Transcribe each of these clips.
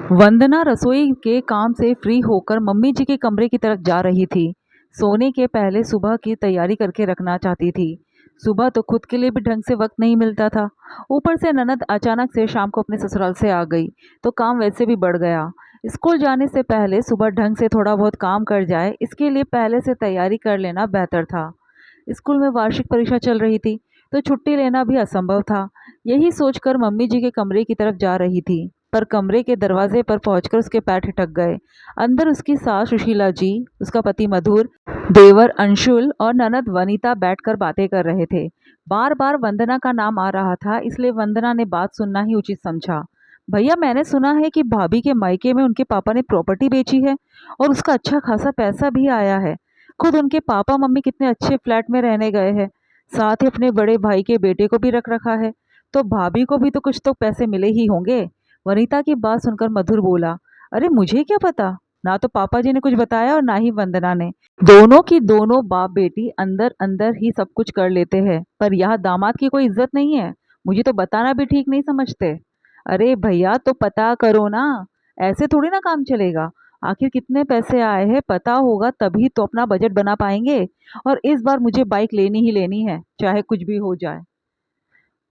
वंदना रसोई के काम से फ्री होकर मम्मी जी के कमरे की तरफ जा रही थी। सोने के पहले सुबह की तैयारी करके रखना चाहती थी। सुबह तो खुद के लिए भी ढंग से वक्त नहीं मिलता था। ऊपर से ननद अचानक से शाम को अपने ससुराल से आ गई तो काम वैसे भी बढ़ गया। स्कूल जाने से पहले सुबह ढंग से थोड़ा बहुत काम कर जाए, इसके लिए पहले से तैयारी कर लेना बेहतर था। स्कूल में वार्षिक परीक्षा चल रही थी तो छुट्टी लेना भी असंभव था। यही सोचकर मम्मी जी के कमरे की तरफ जा रही थी, पर कमरे के दरवाजे पर पहुंचकर उसके पैर ठिठक गए। अंदर उसकी सास सुशीला जी, उसका पति मधुर, देवर अंशुल और ननद वनीता बैठकर बातें कर रहे थे। बार बार वंदना का नाम आ रहा था, इसलिए वंदना ने बात सुनना ही उचित समझा। भैया, मैंने सुना है कि भाभी के मायके में उनके पापा ने प्रॉपर्टी बेची है और उसका अच्छा खासा पैसा भी आया है। खुद उनके पापा मम्मी कितने अच्छे फ्लैट में रहने गए हैं, साथ ही अपने बड़े भाई के बेटे को भी रख रखा है, तो भाभी को भी तो कुछ तो पैसे मिले ही होंगे। वनीता की बात सुनकर मधुर बोला, अरे मुझे क्या पता, ना तो पापा जी ने कुछ बताया और ना ही वंदना ने। दोनों की दोनों बाप बेटी अंदर अंदर ही सब कुछ कर लेते हैं, पर यहाँ दामाद की कोई इज्जत नहीं है। मुझे तो बताना भी ठीक नहीं समझते। अरे भैया, तो पता करो ना, ऐसे थोड़ी ना काम चलेगा। आखिर कितने पैसे आए हैं पता होगा, तभी तो अपना बजट बना पाएंगे। और इस बार मुझे बाइक लेनी ही लेनी है, चाहे कुछ भी हो जाए।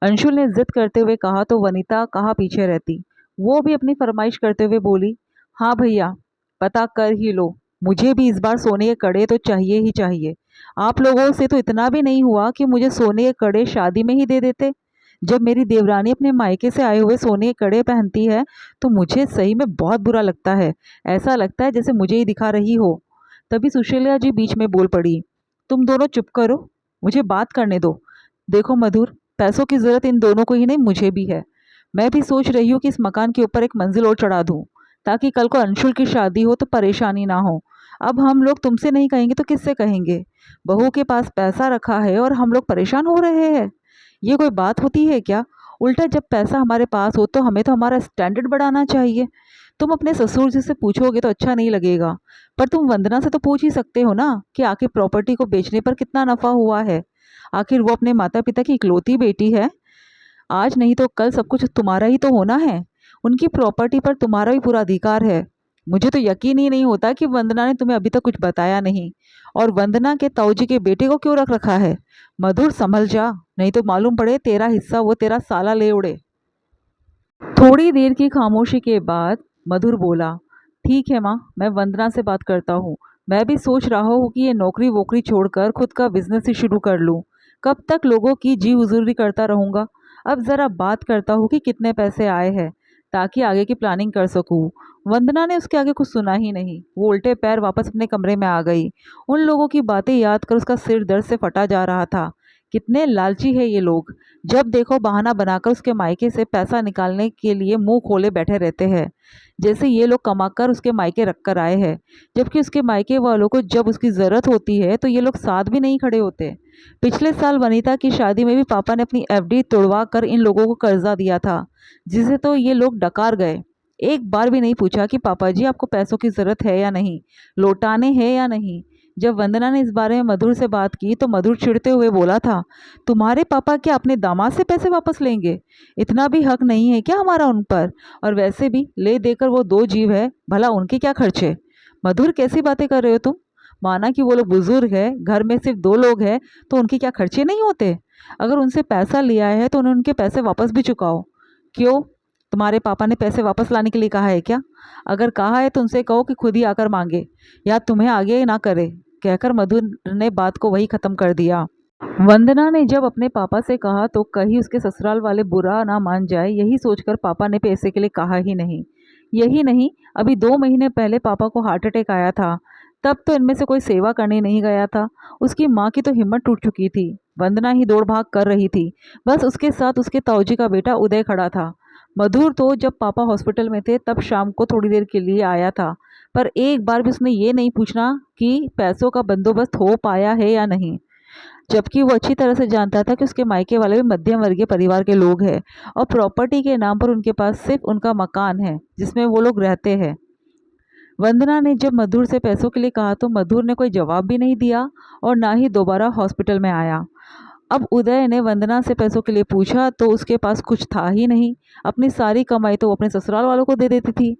अंशुल ने जिद करते हुए कहा तो वनीता कहाँ पीछे रहती। वो भी अपनी फरमाइश करते हुए बोली, हाँ भैया, पता कर ही लो। मुझे भी इस बार सोने के कड़े तो चाहिए ही चाहिए। आप लोगों से तो इतना भी नहीं हुआ कि मुझे सोने के कड़े शादी में ही दे देते। जब मेरी देवरानी अपने मायके से आए हुए सोने के कड़े पहनती है तो मुझे सही में बहुत बुरा लगता है। ऐसा लगता है जैसे मुझे ही दिखा रही हो। तभी सुशीला जी बीच में बोल पड़ी, तुम दोनों चुप करो, मुझे बात करने दो। देखो मधुर, पैसों की ज़रूरत इन दोनों को ही नहीं, मुझे भी है। मैं भी सोच रही हूँ कि इस मकान के ऊपर एक मंजिल और चढ़ा दूँ, ताकि कल को अंशुल की शादी हो तो परेशानी ना हो। अब हम लोग तुमसे नहीं कहेंगे तो किससे कहेंगे? बहू के पास पैसा रखा है और हम लोग परेशान हो रहे हैं। ये कोई बात होती है क्या? उल्टा जब पैसा हमारे पास हो तो हमें तो हमारा स्टैंडर्ड बढ़ाना चाहिए। तुम अपने ससुर जी से पूछोगे तो अच्छा नहीं लगेगा, पर तुम वंदना से तो पूछ ही सकते हो ना कि आखिर प्रॉपर्टी को बेचने पर कितना नफा हुआ है। आखिर वो अपने माता पिता की इकलौती बेटी है। आज नहीं तो कल सब कुछ तुम्हारा ही तो होना है। उनकी प्रॉपर्टी पर तुम्हारा भी पूरा अधिकार है। मुझे तो यकीन ही नहीं होता कि वंदना ने तुम्हें अभी तक कुछ बताया नहीं। और वंदना के ताऊजी के बेटे को क्यों रख रखा है? मधुर, संभल जा, नहीं तो मालूम पड़े तेरा हिस्सा वो तेरा साला ले उड़े। थोड़ी देर की खामोशी के बाद मधुर बोला, ठीक है माँ, मैं वंदना से बात करता हूँ। मैं भी सोच रहा हूँ कि ये नौकरी वोकरी छोड़कर खुद का बिजनेस ही शुरू कर लूँ। कब तक लोगों की जी हुजूरी करता रहूँगा? अब ज़रा बात करता हूँ कि कितने पैसे आए हैं, ताकि आगे की प्लानिंग कर सकूँ। वंदना ने उसके आगे कुछ सुना ही नहीं। वो उल्टे पैर वापस अपने कमरे में आ गई। उन लोगों की बातें याद कर उसका सिर दर्द से फटा जा रहा था। कितने लालची है ये लोग, जब देखो बहाना बनाकर उसके मायके से पैसा निकालने के लिए मुंह खोले बैठे रहते हैं, जैसे ये लोग कमाकर उसके मायके रख कर आए हैं। जबकि उसके मायके वालों को जब उसकी ज़रूरत होती है तो ये लोग साथ भी नहीं खड़े होते। पिछले साल वनीता की शादी में भी पापा ने अपनी एफडी तोड़वा कर इन लोगों को कर्जा दिया था, जिसे तो ये लोग डकार गए। एक बार भी नहीं पूछा कि पापा जी आपको पैसों की ज़रूरत है या नहीं, लौटाने हैं या नहीं। जब वंदना ने इस बारे में मधुर से बात की तो मधुर चिढ़ते हुए बोला था, तुम्हारे पापा क्या अपने दामाद से पैसे वापस लेंगे? इतना भी हक नहीं है क्या हमारा उन पर? और वैसे भी ले देकर वो दो जीव है, भला उनके क्या खर्चे? मधुर, कैसी बातें कर रहे हो तुम? माना कि वो लोग बुजुर्ग है, घर में सिर्फ दो लोग हैं, तो उनके क्या खर्चे नहीं होते? अगर उनसे पैसा लिया है तो उन्हें उनके पैसे वापस भी चुकाओ। क्यों, तुम्हारे पापा ने पैसे वापस लाने के लिए कहा है क्या? अगर कहा है तो उनसे कहो कि खुद ही आकर मांगे, या तुम्हें आगे ना करे, कहकर मधुर ने बात को वही खत्म कर दिया। वंदना ने जब अपने पापा से कहा तो कहीं उसके ससुराल वाले बुरा ना मान जाए, यही सोचकर पापा ने पैसे के लिए कहा ही नहीं। यही नहीं, अभी 2 महीने पहले पापा को हार्ट अटैक आया था, तब तो इनमें से कोई सेवा करने नहीं गया था। उसकी माँ की तो हिम्मत टूट चुकी थी। वंदना ही दौड़ भाग कर रही थी, बस उसके साथ उसके ताऊजी का बेटा उदय खड़ा था। मधुर तो जब पापा हॉस्पिटल में थे तब शाम को थोड़ी देर के लिए आया था, पर एक बार भी उसने ये नहीं पूछना कि पैसों का बंदोबस्त हो पाया है या नहीं, जबकि वो अच्छी तरह से जानता था कि उसके मायके वाले भी मध्यम वर्गीय परिवार के लोग हैं और प्रॉपर्टी के नाम पर उनके पास सिर्फ उनका मकान है जिसमें वो लोग रहते हैं। वंदना ने जब मधुर से पैसों के लिए कहा तो मधुर ने कोई जवाब भी नहीं दिया और ना ही दोबारा हॉस्पिटल में आया। अब उदय ने वंदना से पैसों के लिए पूछा तो उसके पास कुछ था ही नहीं। अपनी सारी कमाई तो वो अपने ससुराल वालों को दे देती थी।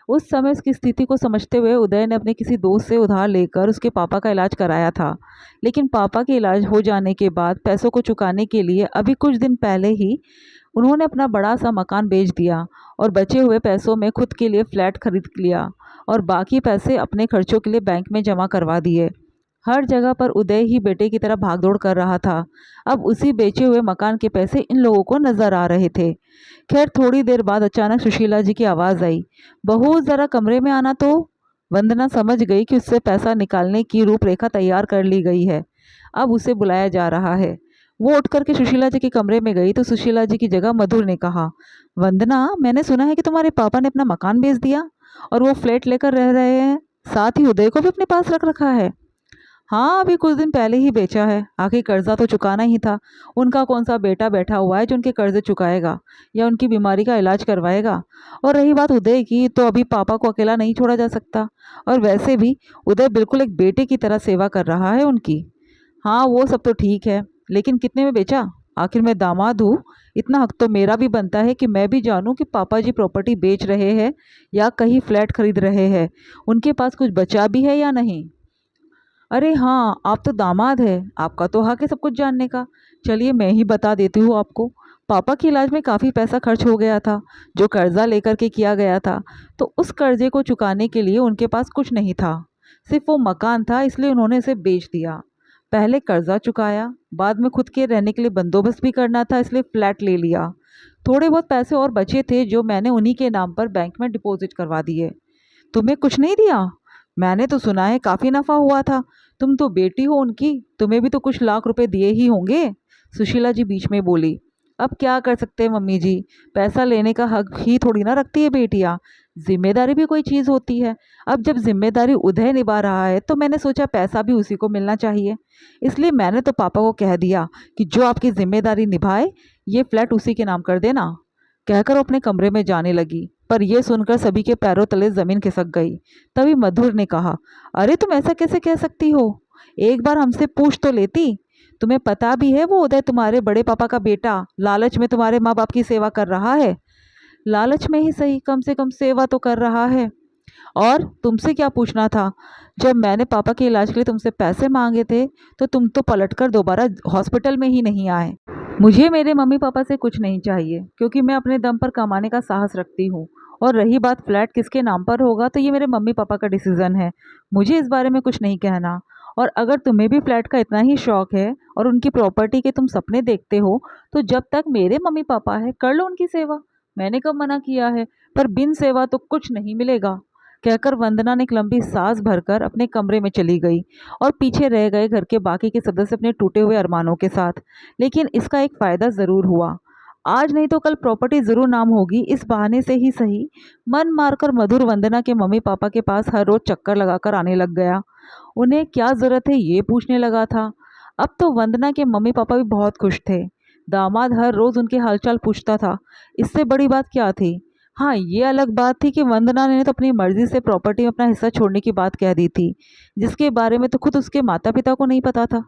उस समय उसकी स्थिति को समझते हुए उदय ने अपने किसी दोस्त से उधार लेकर उसके पापा का इलाज कराया था। लेकिन पापा के इलाज हो जाने के बाद पैसों को चुकाने के लिए अभी कुछ दिन पहले ही उन्होंने अपना बड़ा सा मकान बेच दिया और बचे हुए पैसों में खुद के लिए फ्लैट खरीद लिया और बाकी पैसे अपने खर्चों के लिए बैंक में जमा करवा दिए। हर जगह पर उदय ही बेटे की तरह भागदौड़ कर रहा था। अब उसी बेचे हुए मकान के पैसे इन लोगों को नजर आ रहे थे। खैर थोड़ी देर बाद अचानक सुशीला जी की आवाज़ आई, बहू ज़रा कमरे में आना तो। वंदना समझ गई कि उससे पैसा निकालने की रूपरेखा तैयार कर ली गई है, अब उसे बुलाया जा रहा है। वो उठ करके सुशीला जी के कमरे में गई तो सुशीला जी की जगह मधुर ने कहा, वंदना, मैंने सुना है कि तुम्हारे पापा ने अपना मकान बेच दिया और वो फ्लैट लेकर रह रहे हैं, साथ ही उदय को भी अपने पास रख रखा है। हाँ, अभी कुछ दिन पहले ही बेचा है, आखिर कर्जा तो चुकाना ही था। उनका कौन सा बेटा बैठा हुआ है जो उनके कर्जे चुकाएगा या उनकी बीमारी का इलाज करवाएगा। और रही बात उदय की, तो अभी पापा को अकेला नहीं छोड़ा जा सकता, और वैसे भी उदय बिल्कुल एक बेटे की तरह सेवा कर रहा है उनकी। हाँ, वो सब तो ठीक है, लेकिन कितने में बेचा? आखिर मैं दामाद हूँ, इतना हक तो मेरा भी बनता है कि मैं भी जानूँ कि पापा जी प्रॉपर्टी बेच रहे हैं या कहीं फ्लैट खरीद रहे हैं, उनके पास कुछ बचा भी है या नहीं। अरे हाँ, आप तो दामाद है, आपका तो हक है सब कुछ जानने का। चलिए मैं ही बता देती हूँ आपको। पापा के इलाज में काफ़ी पैसा खर्च हो गया था, जो कर्जा लेकर के किया गया था। तो उस कर्जे को चुकाने के लिए उनके पास कुछ नहीं था, सिर्फ वो मकान था, इसलिए उन्होंने इसे बेच दिया। पहले कर्जा चुकाया, बाद में खुद के रहने के लिए बंदोबस्त भी करना था, इसलिए फ्लैट ले लिया। थोड़े बहुत पैसे और बचे थे जो मैंने उन्हीं के नाम पर बैंक में डिपॉजिट करवा दिए। तुम्हें कुछ नहीं दिया? मैंने तो सुना है काफ़ी नफ़ा हुआ था। तुम तो बेटी हो उनकी, तुम्हें भी तो कुछ लाख रुपए दिए ही होंगे। सुशीला जी बीच में बोली, अब क्या कर सकते हैं मम्मी जी, पैसा लेने का हक ही थोड़ी ना रखती है बेटियाँ, जिम्मेदारी भी कोई चीज़ होती है। अब जब जिम्मेदारी उदय निभा रहा है तो मैंने सोचा पैसा भी उसी को मिलना चाहिए, इसलिए मैंने तो पापा को कह दिया कि जो आपकी जिम्मेदारी निभाए ये फ्लैट उसी के नाम कर देना। कहकर वो अपने कमरे में जाने लगी, पर यह सुनकर सभी के पैरों तले जमीन खिसक गई। तभी मधुर ने कहा, अरे तुम ऐसा कैसे कह सकती हो, एक बार हमसे पूछ तो लेती। तुम्हें पता भी है वो उदय तुम्हारे बड़े पापा का बेटा लालच में तुम्हारे माँ बाप की सेवा कर रहा है। लालच में ही सही, कम से कम सेवा तो कर रहा है। और तुमसे क्या पूछना था, जब मैंने पापा के इलाज के लिए तुमसे पैसे मांगे थे तो तुम तो पलटकर दोबारा हॉस्पिटल में ही नहीं आए। मुझे मेरे मम्मी पापा से कुछ नहीं चाहिए, क्योंकि मैं अपने दम पर कमाने का साहस रखती हूँ। और रही बात फ्लैट किसके नाम पर होगा, तो ये मेरे मम्मी पापा का डिसीज़न है, मुझे इस बारे में कुछ नहीं कहना। और अगर तुम्हें भी फ्लैट का इतना ही शौक है और उनकी प्रॉपर्टी के तुम सपने देखते हो, तो जब तक मेरे मम्मी पापा है कर लो उनकी सेवा, मैंने कब मना किया है। पर बिन सेवा तो कुछ नहीं मिलेगा। कहकर वंदना ने एक लंबी सांस भरकर अपने कमरे में चली गई और पीछे रह गए घर के बाकी के सदस्य अपने टूटे हुए अरमानों के साथ। लेकिन इसका एक फ़ायदा ज़रूर हुआ, आज नहीं तो कल प्रॉपर्टी ज़रूर नाम होगी, इस बहाने से ही सही। मन मारकर मधुर वंदना के मम्मी पापा के पास हर रोज़ चक्कर लगाकर आने लग गया। उन्हें क्या ज़रूरत है ये पूछने लगा था। अब तो वंदना के मम्मी पापा भी बहुत खुश थे। दामाद हर रोज़ उनके हालचाल पूछता था, इससे बड़ी बात क्या थी। हाँ, ये अलग बात थी कि वंदना ने तो अपनी मर्जी से प्रॉपर्टी में अपना हिस्सा छोड़ने की बात कह दी थी, जिसके बारे में तो खुद उसके माता पिता को नहीं पता था।